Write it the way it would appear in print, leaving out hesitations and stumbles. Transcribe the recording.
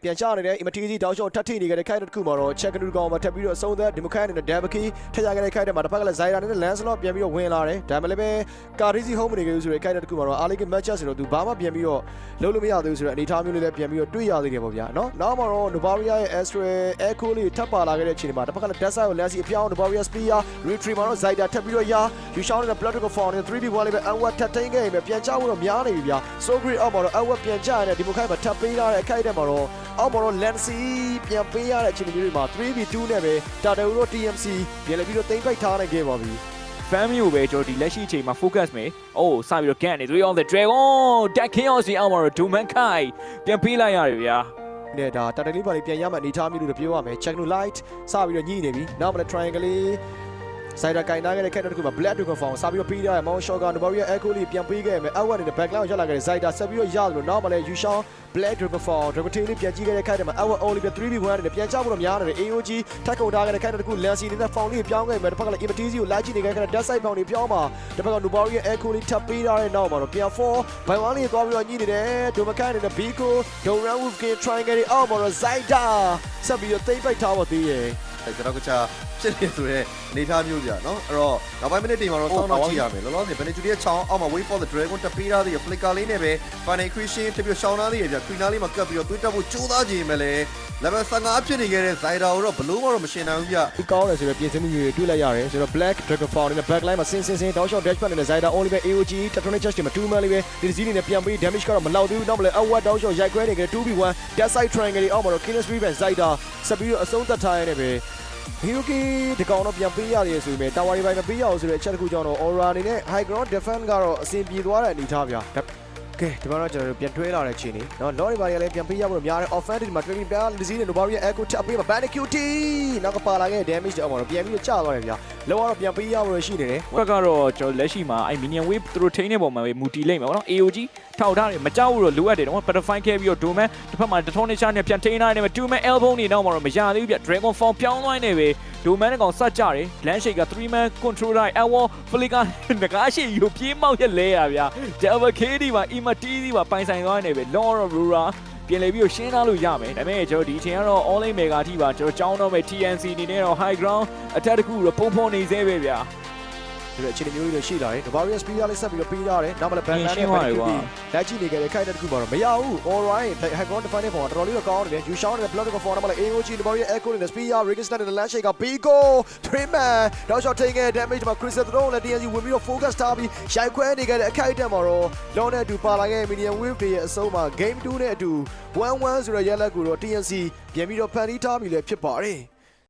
ပြန်ချနေတဲ့ Immatisi တောက်လျှောက်ထပ်ထိနေကြတဲ့ခိုက်တစ်ခုမှာတော့ check တူကောင်မှာထပ်ပြီးတော့အဆုံးသက်ဒီမိုခန့်နဲ့ Damaki ထက်ရခဲ့တဲ့ခိုက်တဲ့မှာတစ်ဖက်ကလည်း Zaira နဲ့ Lancelot ပြန်ပြီးတော့ဝင်လာတယ်ဒါမှလည်းပဲ Karisi home နေကြလို့ဆိုတဲ့ခိုက်တစ်ခုမှာတော့ Alec match ဆိုတော့သူဘာမှပြန်ပြီးတော့လုံးလို့မရသေးဘူးဆိုတော့အနေထားမျိုးလေးလည်းပြန်ပြီးတော့တွေ့ရသေးတယ်ပေါ့ဗျာနော်နောက်မှာတော့ Novaria ရဲ့ Astral Echo လေးထပ်ပါလာခဲ့တဲ့အချိန်မှာတစ်ဖက်ကလည်း Dasa ကို Lancy အပြောင်း Novaria Spear Retreat မှာတော့ Zaira ထပ်ပြီးတော့ယူရှောင်းတဲ့ Blood Dragon Fall နဲ့ 3v1 လေးပဲ Anwar ထပ်ထိန်းခဲ့ရင်ပဲပြန်ချဖို့တော့များနေပြီဗျာ So great အောက်မှာတော့ Anwar ပြန်ချရတဲ့ဒီမိုခန့်မှာထပ်ပေးထားတဲ့အခိုက်တဲ့မှာတော့အောက်မှာတော့ Lancy ပြန်ပေးရတဲ့အချိန်မျိုးတွေမှာ 3v2 နဲ့ပဲ Tata Uro TMC ပြန်လည်းပြီးတော့သိမ်းပိုက်ထားနိုင်ခဲ့ပါပြီ family ကိုပဲကျွန်တော်ဒီလက်ရှိအချိန်မှာ focus မယ်အိုးစပြီးတော့ get နေ 3 on the dragon that chaos ဒီအောက်မှာတော့ Doman Kai ပြန်ပေးလိုက်ရတယ်ဗျာနဲ့ဒါ Tata လေးပါလေးပြန်ရမှအနေထားမျိုးလို့ပြောရမယ် check no light စပြီးတော့ညှိနေပြီနောက်မှလည်း triangle လေးဆိုင်တာကင်နာခဲ့တဲ့ခက်တဲ့တစ်ခုမှာ Black Dragon Fall စပြီးတော့ပေးထားရ Mount Shot က Novaria Echo လေးပြန်ပေးခဲ့မယ်အောက်ကနေ backline ကိုရက်လာခဲ့တဲ့ Zaida ဆက်ပြီးတော့ရလို့နောက်မှလည်း Yushao Black Dragon Fall Dragon Tail လေးပြန်ကြည့်ခဲ့တဲ့ခက်တဲ့မှာ Our Only 3v1 နဲ့ပြန်ချဖို့တော့များနေတယ် AOG ထပ်ကုန်ထားခဲ့တဲ့ခက်တဲ့တစ်ခု Lancy နဲ့ Fall လေးပြောင်းခဲ့မယ်တစ်ဖက်ကလည်း Immatisi ကိုလိုက်ကြည့်နေခဲ့တဲ့ Death Side Fall လေးပြောင်းမှာတစ်ဖက်က Novaria Echo လေးထပ်ပေးထားတဲ့နောက်မှာတော့ပြန် 4 by 1 လေးသွားပြီးတော့ညှိနေတယ် Domakan နဲ့ Biko Doran Wolf Game Triangle လေးအောက်မှာတော့ Zaida ဆက်ပြီးတော့သိမ့်ပိုက်ထားပါသေးရဲ့ကျွန်တော်ကချာဖြစ်နေဆိုတဲ့အနေထားမျိုးပြနော်အဲ့တော့နောက်ပိုင်းမိနစ်တင်မှာတော့စောင်းတော့ကြည့်ရမယ်လောလောဆယ် Benetudi ရဲ့ချောင်းအောက်မှာ Wait for the Dragon တက်ပေးထားသေးရ Flicker လေးနဲ့ပဲ Final Christian တပြရှောင်းသားသေးရပြ Queen လေးမှာကပ်ပြီးတော့တွေးတက်ဖို့ကြိုးစားကြည့်မယ်လေ level 15ဖြစ်နေခဲ့တဲ့ Zaira ကိုတော့ဘလို့မှတော့မရှင်နိုင်ဘူးပြဒီကောင်းတယ်ဆိုတော့ပြင်ဆင်မှုတွေတွေ့လိုက်ရတယ်ဆိုတော့ Black Dragon Fall နဲ့ backline မှာဆင်းတောက်ရှော့ dash ပတ်နေတဲ့ Zaira only ပဲ AOG Tectonic Charge မှာ2 man လေးပဲဒီစီးနေနဲ့ပြန်ပြီး damage ကတော့မလောက်သေးဘူးနောက်မလဲ outward တောက်ရှော့ရိုက်ခွဲနေကြတဲ့ 2v1 Death Side Triangle အောက်မှာတော့ Killer Street ပဲ Zaira ဆက်ပြီးတော့အဆုံးသတ်ထားရတဲ့ပဲHiroki ဒီကောင်တော့ပြန်ပေးရတယ်ဆိုပေမဲ့တာဝါရီပိုင်းမပေးရအောင်ဆိုတဲ့အချက်တစ်ခုကြောင့်တော့ Aura အနေနဲ့ High Ground Defense ကတော့အဆင်ပြေသွားတဲ့အနေထားဗျာကဲဒီမှာတော့ကျွန်တော်တို့ပြန်ထွေးလာတဲ့ချိန်နေเนาะ Lord တွေပါလည်းပြန်ပေးရဖို့များတယ် Offensive မှာ Training ပြန် Lizzy နဲ့ Novaria Echo ထပ်ပေးမှာ Bandicuti နောက်ကပါလာခဲ့ damage တော့အောင်တော့ပြန်ပြီးတော့ကျသွားတယ်ဗျာလောကတော့ပြန်ပေးရဖို့ရှိနေတယ်ဘက်ကတော့ကျွန်တော်လက်ရှိမှာအဲ့ minion wave သူတို့ထိန်းတဲ့ပုံမှာပဲမူတီလိမ့်မယ်ဗောနော် AOG ထောက်ထားတယ်မကြောက်ဘူးတော့လိုအပ်တယ်တော့ Butterfly ခဲပြီးတော့ Doman တစ်ဖက်မှာ Tectonic Charge နဲ့ပြန်ထိန်းထားတယ် 2man elbow နေတော့မှတော့မရသေးဘူးဗျ Dragon Fall ပြောင်းသွားနေပဲ Doman ကောင်စကြတယ် Land Shake က 3man controller Elbow Flicker ငကားရှိယူပြေးမောက်ရက်လဲရဗျာ Double KD မှာ Immatisi မှာပိုင်ဆိုင်သွားနေပဲ Lord of Rura ပြန်လေပြီးတော့ရှင်းထားလို့ရမယ်ဒါပေမဲ့ကျွန်တော်ဒီအချိန်ကတော့ online mega အထိပါကျွန်တော်ကြောင်းတော့မယ် TNC အနေနဲ့တော့ high ground attack တခုတော့ပုံဖော်နေသေးပဲဗျာဒီလိုအခြေအနေမျိုးတွေရှိလာတယ် Novaria Spear လေးဆက်ပြီးတော့ပေးထားတယ်နောက်မှလည်း Ban နဲ့ Bandicuti လက်ကြည့်နေကြတဲ့ခိုက်တဲ့တစ်ခုမှာတော့မရဘူး All right High Ground Defense နဲ့ပေါ်တော်တော်လေးတော့ကောင်းနေတယ် You Shout နဲ့ Blood Dragon Fall နဲ့ AOG Novaria Echo နဲ့ Spear Rickster နဲ့ Land Shake က Biko 3man တော့ shot ထိန်းခဲ့ damage မှာ Crystal Throne နဲ့ TNC ဝင်ပြီးတော့ focus ထားပြီးရိုက်ခွဲနေကြတဲ့အခိုက်အတန့်မှာတော့ Long နဲ့အတူပါလာခဲ့ Minion Wave တွေရဲ့အဆုံးမှာ Game 2နဲ့အတူ 1-1 ဆိုတဲ့ရလဒ်ကိုတော့ TNC ပြန်ပြီးတော့ဖန်တီးထားပြီလည်းဖြစ်ပါတယ်